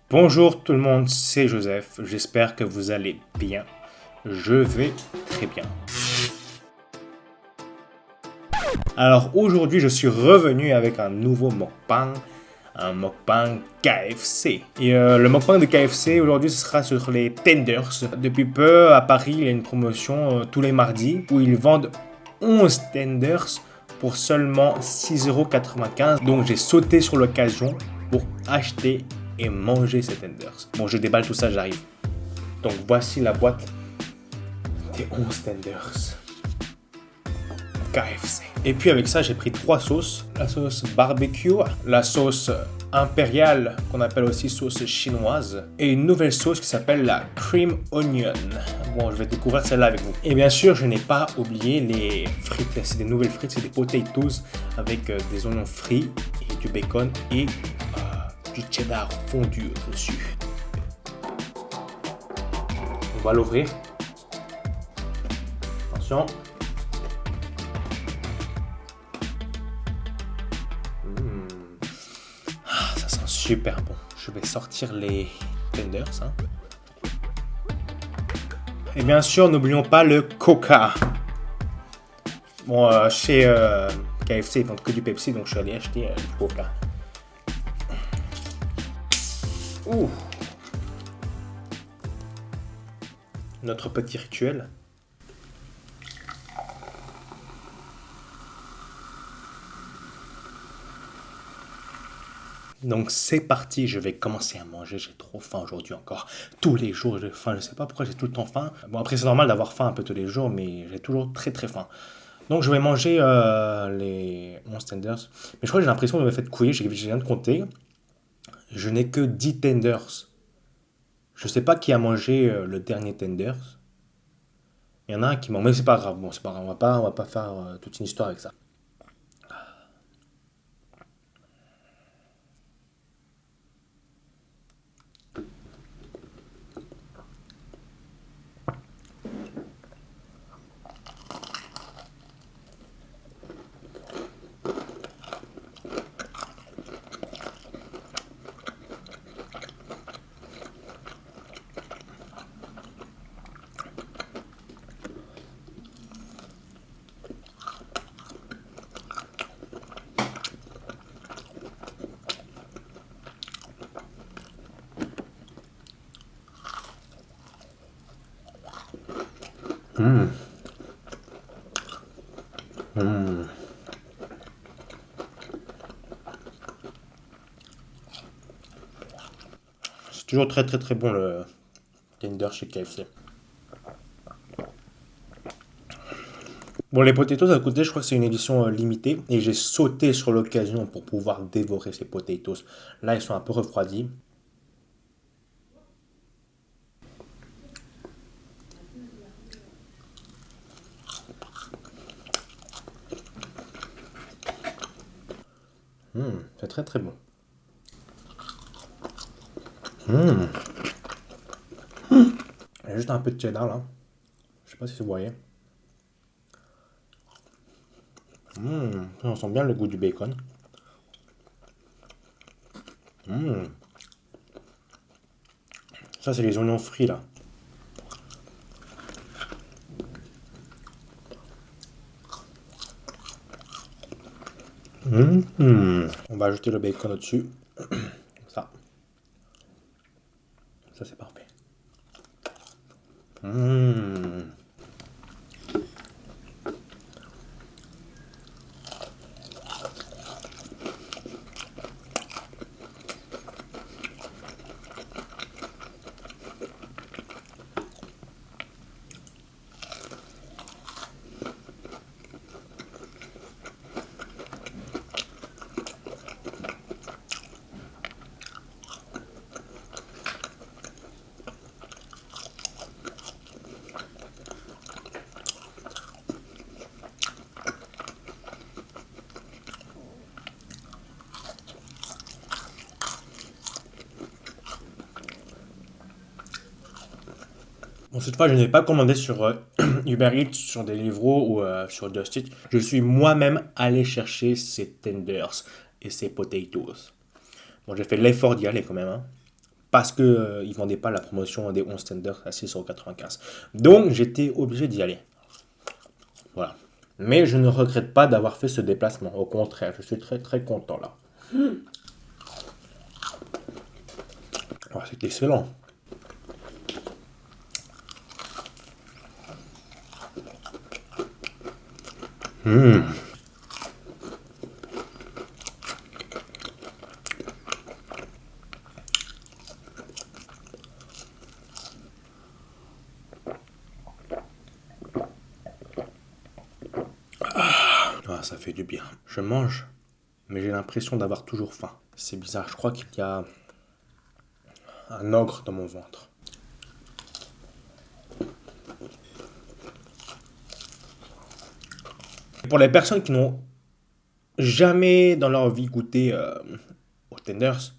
Bonjour tout le monde, c'est Joseph, j'espère que vous allez bien. Je vais très bien. Alors aujourd'hui je suis revenu avec un nouveau mukbang, un mukbang KFC. Et le mukbang de KFC aujourd'hui ce sera sur les tenders. Depuis peu à Paris il y a une promotion tous les mardis où ils vendent 11 tenders pour seulement 6,95 €. Donc j'ai sauté sur l'occasion pour acheter et manger ces tenders. Bon, je déballe tout ça, j'arrive. Donc voici la boîte des 11 tenders KFC. Et puis avec ça, j'ai pris 3 sauces. La sauce barbecue, la sauce impériale, qu'on appelle aussi sauce chinoise, et une nouvelle sauce qui s'appelle la cream onion. Bon, je vais découvrir celle-là avec vous. Et bien sûr, je n'ai pas oublié les frites. C'est des nouvelles frites, c'est des potatoes avec des oignons frits et du bacon et du cheddar fondu dessus. On va l'ouvrir. Attention. Ça sent super bon. Je vais sortir les tenders. Et bien sûr, n'oublions pas le Coca. Bon, chez KFC, ils vendent que du Pepsi, donc je suis allé acheter du Coca. Ouh. Notre petit rituel. Donc c'est parti, je vais commencer à manger, j'ai trop faim aujourd'hui encore. Tous les jours j'ai faim, je sais pas pourquoi j'ai tout le temps faim. Bon après c'est normal d'avoir faim un peu tous les jours, mais j'ai toujours très très faim. Donc je vais manger les 11 tenders. Mais je crois que j'ai l'impression de me faire couiller, je viens de compter. Je n'ai que 10 tenders. Je sais pas qui a mangé le dernier tenders. Il y en a un qui mange, mais c'est pas grave. Bon, c'est pas grave, on va pas faire toute une histoire avec ça. Mmh. Mmh. C'est toujours très très très bon le tender chez KFC. Bon, les potatoes à côté, je crois que c'est une édition limitée et j'ai sauté sur l'occasion pour pouvoir dévorer ces potatoes. Là, ils sont un peu refroidis. C'est très très bon. Il y a juste un peu de cheddar là. Je sais pas si vous voyez. On sent bien le goût du bacon. Ça, c'est les oignons frits là. On va ajouter le bacon au-dessus. Ça. Ça, c'est parfait. Bon, cette fois, je n'ai pas commandé sur Uber Eats, sur Deliveroo ou sur Just Eat. Je suis moi-même allé chercher ces tenders et ces potatoes. Bon, j'ai fait l'effort d'y aller quand même, hein. parce que ils vendaient pas la promotion des 11 tenders à 6,95 €. Donc j'étais obligé d'y aller. Voilà. Mais je ne regrette pas d'avoir fait ce déplacement. Au contraire, je suis très très content là. Oh, c'est excellent. Ah, ça fait du bien. Je mange, mais j'ai l'impression d'avoir toujours faim. C'est bizarre, je crois qu'il y a un ogre dans mon ventre. Pour les personnes qui n'ont jamais dans leur vie goûté aux tenders,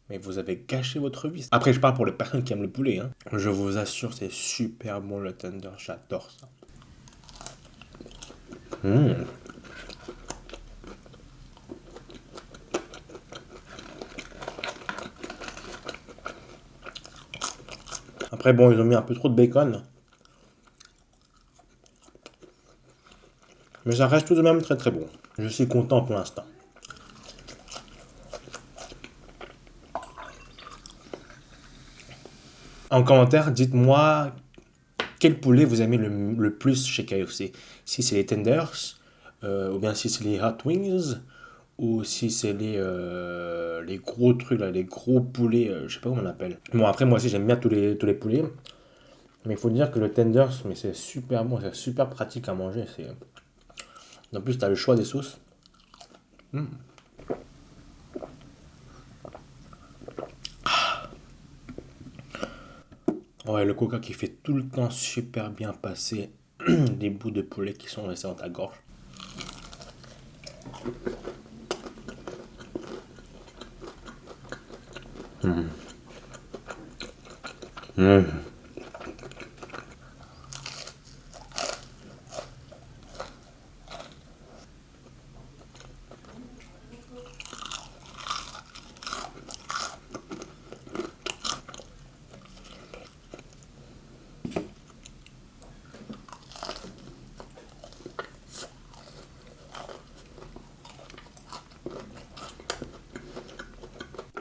mais vous avez gâché votre vie. Après, je parle pour les personnes qui aiment le poulet. Hein. Je vous assure, c'est super bon le tender. J'adore ça. Après, bon, ils ont mis un peu trop de bacon. Mais ça reste tout de même très très bon. Je suis content pour l'instant. En commentaire, dites-moi quel poulet vous aimez le plus chez KFC. Si c'est les tenders, ou bien si c'est les hot wings, ou si c'est les gros trucs, là, les gros poulets, je sais pas comment on appelle. Bon, après, moi aussi, j'aime bien tous les poulets. Mais il faut dire que le tenders, mais c'est super bon, c'est super pratique à manger. En plus, tu as le choix des sauces. Ouais, le coca qui fait tout le temps super bien passer des bouts de poulet qui sont restés dans ta gorge.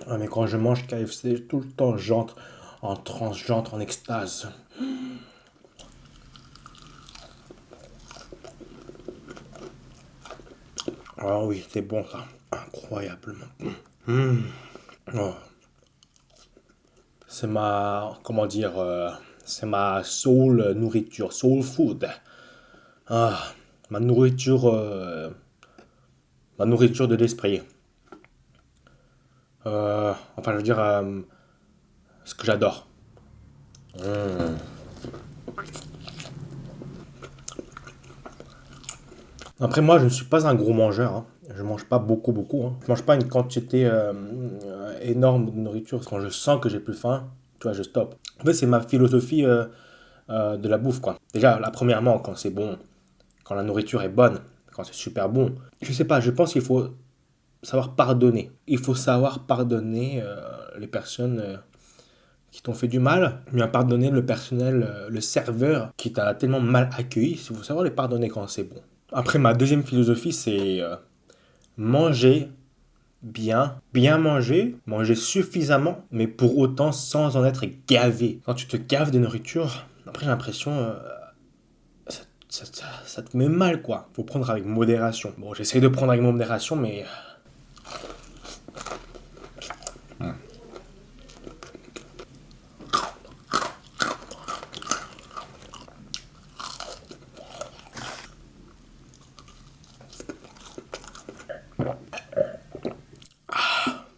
Ah, mais quand je mange KFC, tout le temps, j'entre en transe, j'entre en extase. Ah oui, c'est bon ça. Incroyablement bon. Oh. C'est ma, comment dire, c'est ma soul nourriture, soul food. Ah, ma nourriture de l'esprit. Enfin, je veux dire, ce que j'adore. Après, moi, je ne suis pas un gros mangeur. Hein. Je mange pas beaucoup, beaucoup. Hein. Je mange pas une quantité énorme de nourriture. Quand je sens que j'ai plus faim, tu vois, je stoppe. En fait, c'est ma philosophie de la bouffe, quoi. Déjà, là, premièrement, quand c'est bon, quand la nourriture est bonne, quand c'est super bon, je sais pas, je pense qu'il faut savoir pardonner. Il faut savoir pardonner les personnes qui t'ont fait du mal, bien pardonner le personnel, le serveur qui t'a tellement mal accueilli. Il faut savoir les pardonner quand c'est bon. Après, ma deuxième philosophie, c'est manger bien, bien manger, manger suffisamment, mais pour autant sans en être gavé. Quand tu te gaves de nourriture, après j'ai l'impression, ça te met mal quoi. Faut prendre avec modération. Bon, j'essaie de prendre avec modération, mais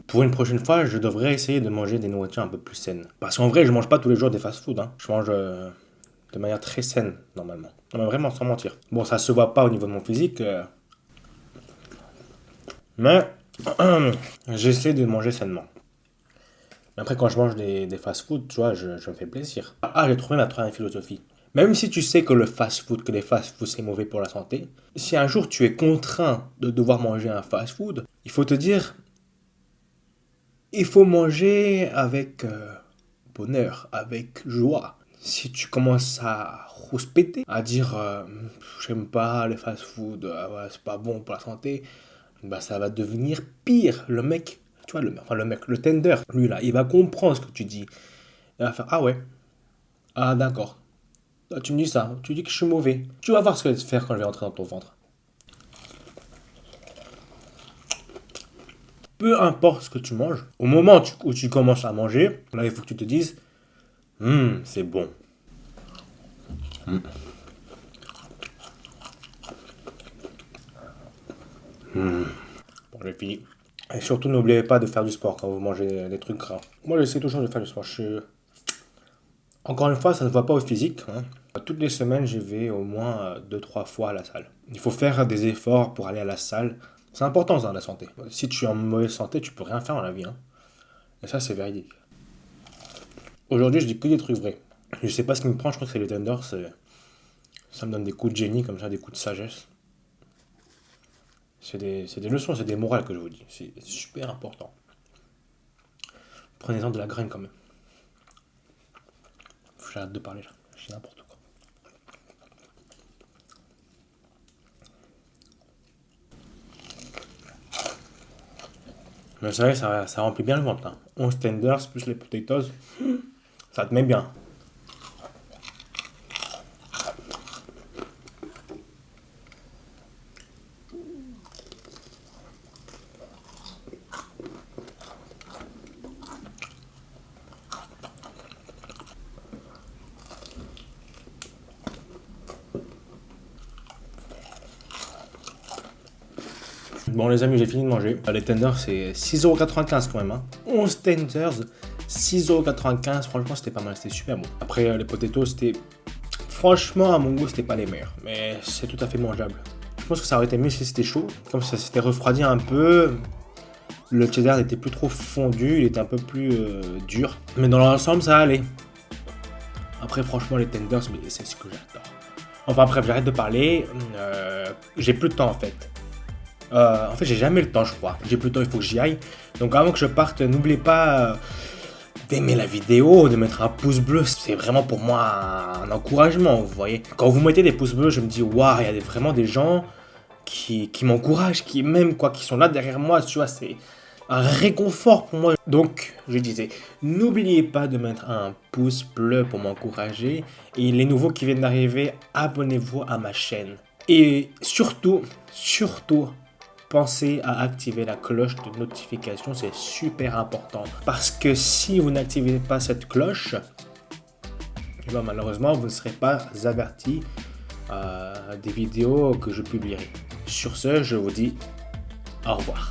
pour une prochaine fois, je devrais essayer de manger des nourritures un peu plus saines. Parce qu'en vrai, je mange pas tous les jours des fast-food. Hein. Je mange de manière très saine, normalement. Non, mais vraiment, sans mentir. Bon, ça se voit pas au niveau de mon physique. Mais j'essaie de manger sainement. Mais après, quand je mange des fast-food, tu vois, je me fais plaisir. Ah, j'ai trouvé ma troisième philosophie. Même si tu sais que les fast-food, c'est mauvais pour la santé, si un jour tu es contraint de devoir manger un fast-food, il faut te dire, Il faut manger avec bonheur, avec joie. Si tu commences à rouspéter, à dire j'aime pas les fast-food, ouais, c'est pas bon pour la santé, bah ça va devenir pire. Le mec, tu vois, le tender, lui là, il va comprendre ce que tu dis. Il va faire ah ouais, ah d'accord. Ah, tu me dis ça, tu dis que je suis mauvais. Tu vas voir ce que je vais te faire quand je vais rentrer dans ton ventre. Peu importe ce que tu manges, au moment où tu commences à manger, là il faut que tu te dises, c'est bon. Bon, j'ai fini. Et surtout, n'oubliez pas de faire du sport quand vous mangez des trucs gras. Moi, j'essaie toujours de faire du sport. Encore une fois, ça ne se voit pas au physique, hein. Toutes les semaines, je vais au moins 2-3 fois à la salle. Il faut faire des efforts pour aller à la salle. C'est important, ça, la santé. Si tu es en mauvaise santé, tu peux rien faire dans la vie, hein. Et ça, c'est véridique. Aujourd'hui, je dis que des trucs vrais. Je sais pas ce qui me prend, je crois que c'est les tenders. Ça me donne des coups de génie, comme ça, des coups de sagesse. C'est des leçons, c'est des morales que je vous dis. C'est super important. Prenez-en de la graine quand même. J'arrête de parler là. Je dis n'importe quoi. Mais c'est vrai, ça remplit bien le ventre, hein. 11 tenders plus les potatoes, ça te met bien. Bon les amis, j'ai fini de manger. Les tenders, c'est 6,95€ quand même, hein. 11 tenders, 6,95€. Franchement, c'était pas mal, c'était super bon. Après, les potatoes, c'était... Franchement, à mon goût, c'était pas les meilleurs. Mais c'est tout à fait mangeable. Je pense que ça aurait été mieux si c'était chaud. Comme ça s'était refroidi un peu. Le cheddar n'était plus trop fondu, il était un peu plus dur. Mais dans l'ensemble, ça allait. Après, franchement, les tenders, c'est ce que j'adore. Enfin bref, j'arrête de parler. J'ai plus de temps en fait. En fait, j'ai jamais le temps, je crois. J'ai plus le temps, il faut que j'y aille. Donc avant que je parte, n'oubliez pas d'aimer la vidéo, de mettre un pouce bleu. C'est vraiment pour moi un encouragement, vous voyez. Quand vous mettez des pouces bleus, je me dis, waouh, il y a vraiment des gens qui m'encouragent, qui m'aiment, quoi, qui sont là derrière moi, tu vois, c'est un réconfort pour moi. Donc, je disais, n'oubliez pas de mettre un pouce bleu pour m'encourager. Et les nouveaux qui viennent d'arriver, abonnez-vous à ma chaîne. Et surtout, pensez à activer la cloche de notification, c'est super important. Parce que si vous n'activez pas cette cloche, eh bien, malheureusement, vous ne serez pas averti des vidéos que je publierai. Sur ce, je vous dis au revoir.